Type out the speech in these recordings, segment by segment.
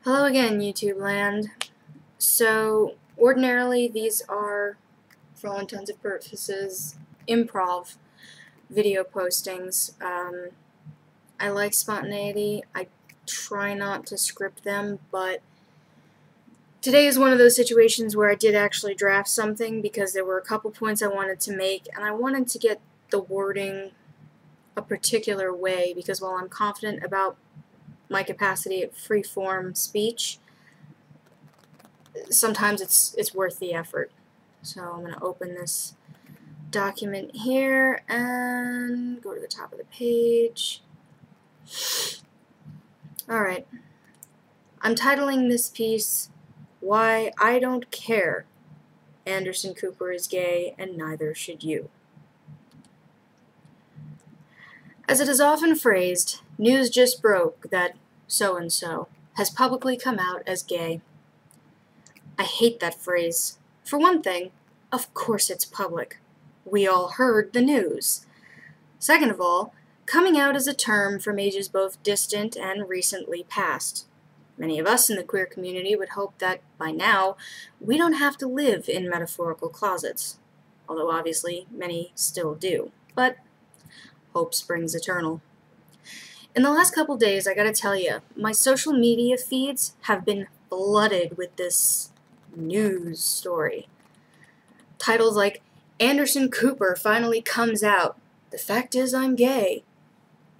Hello again, YouTube land. So, ordinarily, these are, for all intents and purposes, improv video postings. I like spontaneity. I try not to script them, but today is one of those situations where I did actually draft something because there were a couple points I wanted to make, and I wanted to get the wording a particular way because while I'm confident about my capacity at free-form speech, sometimes it's worth the effort. So I'm going to open this document here and go to the top of the page. Alright. I'm titling this piece, Why I Don't Care Anderson Cooper is Gay and Neither Should You. As it is often phrased, news just broke that so-and-so has publicly come out as gay. I hate that phrase. For one thing, of course it's public. We all heard the news. Second of all, coming out is a term from ages both distant and recently past. Many of us in the queer community would hope that, by now, we don't have to live in metaphorical closets. Although obviously, many still do. But hope springs eternal. In the last couple days, I gotta tell you, my social media feeds have been flooded with this news story. Titles like, Anderson Cooper finally comes out. The fact is I'm gay.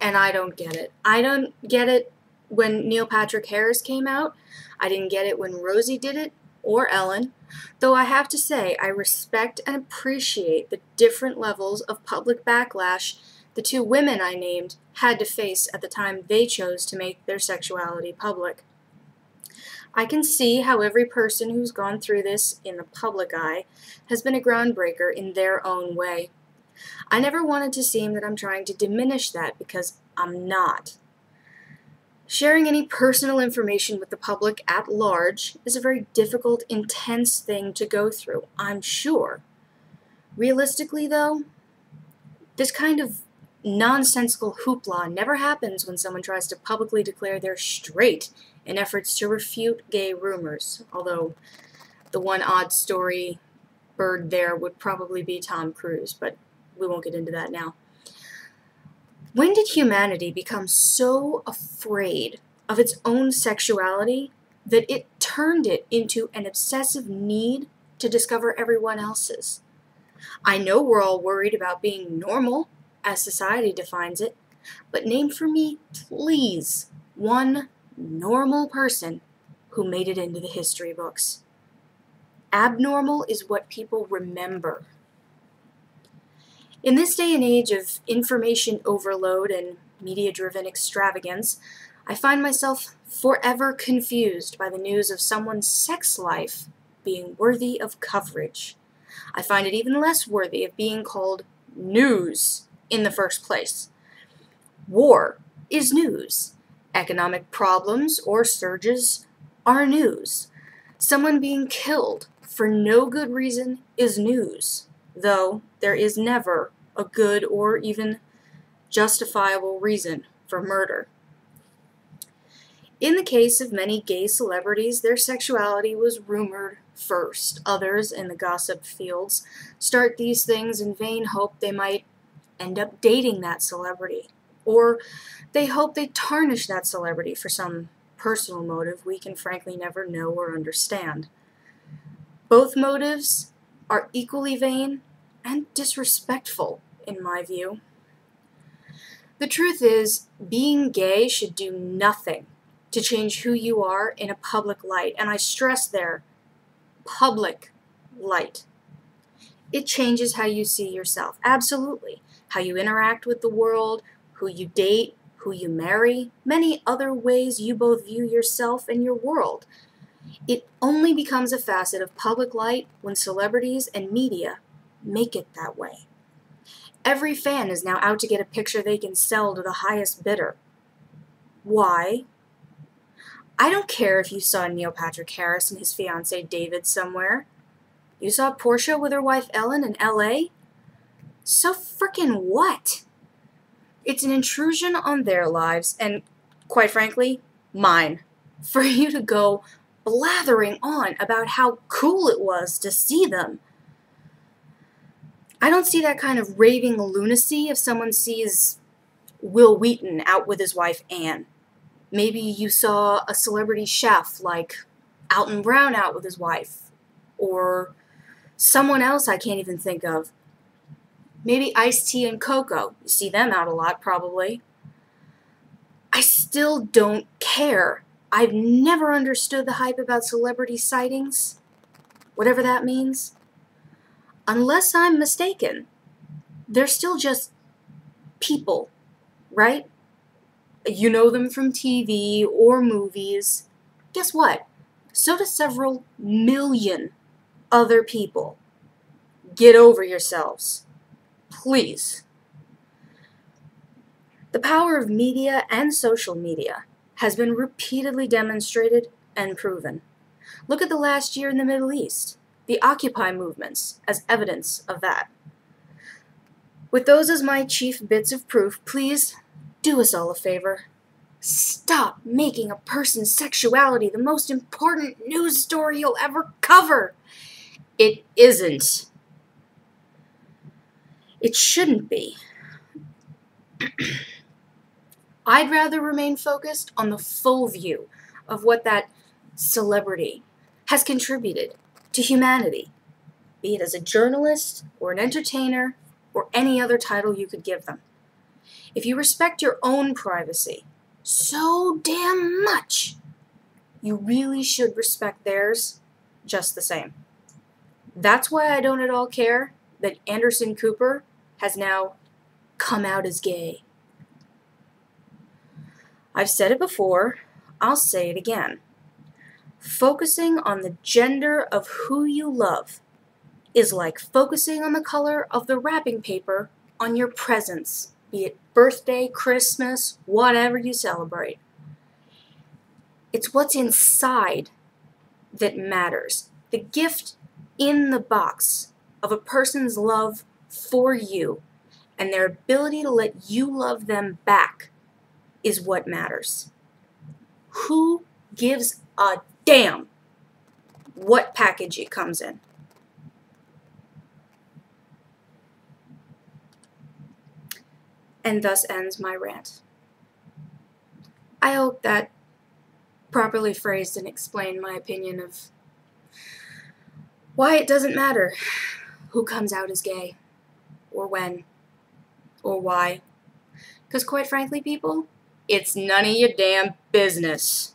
And I don't get it. I don't get it when Neil Patrick Harris came out. I didn't get it when Rosie did it, or Ellen. Though I have to say, I respect and appreciate the different levels of public backlash the two women I named had to face at the time they chose to make their sexuality public. I can see how every person who's gone through this in the public eye has been a groundbreaker in their own way. I never wanted to seem that I'm trying to diminish that because I'm not. Sharing any personal information with the public at large is a very difficult, intense thing to go through, I'm sure. Realistically, though, this kind of nonsensical hoopla never happens when someone tries to publicly declare they're straight in efforts to refute gay rumors, although the one odd story bird there would probably be Tom Cruise, but we won't get into that now. When did humanity become so afraid of its own sexuality that it turned it into an obsessive need to discover everyone else's? I know we're all worried about being normal, as society defines it, but name for me, please, one normal person who made it into the history books. Abnormal is what people remember. In this day and age of information overload and media-driven extravagance, I find myself forever confused by the news of someone's sex life being worthy of coverage. I find it even less worthy of being called news in the first place. War is news. Economic problems or surges are news. Someone being killed for no good reason is news, though there is never a good or even justifiable reason for murder. In the case of many gay celebrities, their sexuality was rumored first. Others in the gossip fields start these things in vain hope they might end up dating that celebrity, or they hope they tarnish that celebrity for some personal motive we can frankly never know or understand. Both motives are equally vain and disrespectful, in my view. The truth is, being gay should do nothing to change who you are in a public light, and I stress there, public light. It changes how you see yourself, absolutely. How you interact with the world, who you date, who you marry, many other ways you both view yourself and your world. It only becomes a facet of public light when celebrities and media make it that way. Every fan is now out to get a picture they can sell to the highest bidder. Why? I don't care if you saw Neil Patrick Harris and his fiancée David somewhere. You saw Portia with her wife Ellen in LA? So frickin' what? It's an intrusion on their lives and, quite frankly, mine. for you to go blathering on about how cool it was to see them. I don't see that kind of raving lunacy if someone sees Will Wheaton out with his wife Anne. Maybe you saw a celebrity chef like Alton Brown out with his wife, or someone else I can't even think of. Maybe Ice-T and Coco. You see them out a lot, probably. I still don't care. I've never understood the hype about celebrity sightings, whatever that means. Unless I'm mistaken, they're still just people, right? You know them from TV or movies. Guess what? So do several million other people. Get over yourselves. Please. The power of media and social media has been repeatedly demonstrated and proven. Look at the last year in the Middle East, the Occupy movements as evidence of that. With those as my chief bits of proof, please do us all a favor. Stop making a person's sexuality the most important news story you'll ever cover. It isn't. It shouldn't be. I'd rather remain focused on the full view of what that celebrity has contributed to humanity, be it as a journalist or an entertainer or any other title you could give them. If you respect your own privacy so damn much, you really should respect theirs just the same. That's why I don't at all care that Anderson Cooper has now come out as gay. I've said it before, I'll say it again. Focusing on the gender of who you love is like focusing on the color of the wrapping paper on your presents, be it birthday, Christmas, whatever you celebrate. It's what's inside that matters. The gift in the box of a person's love for you and their ability to let you love them back is what matters. Who gives a damn what package it comes in? And thus ends my rant. I hope that properly phrased and explained my opinion of why it doesn't matter who comes out as gay, or when, or why. Because quite frankly, people, it's none of your damn business.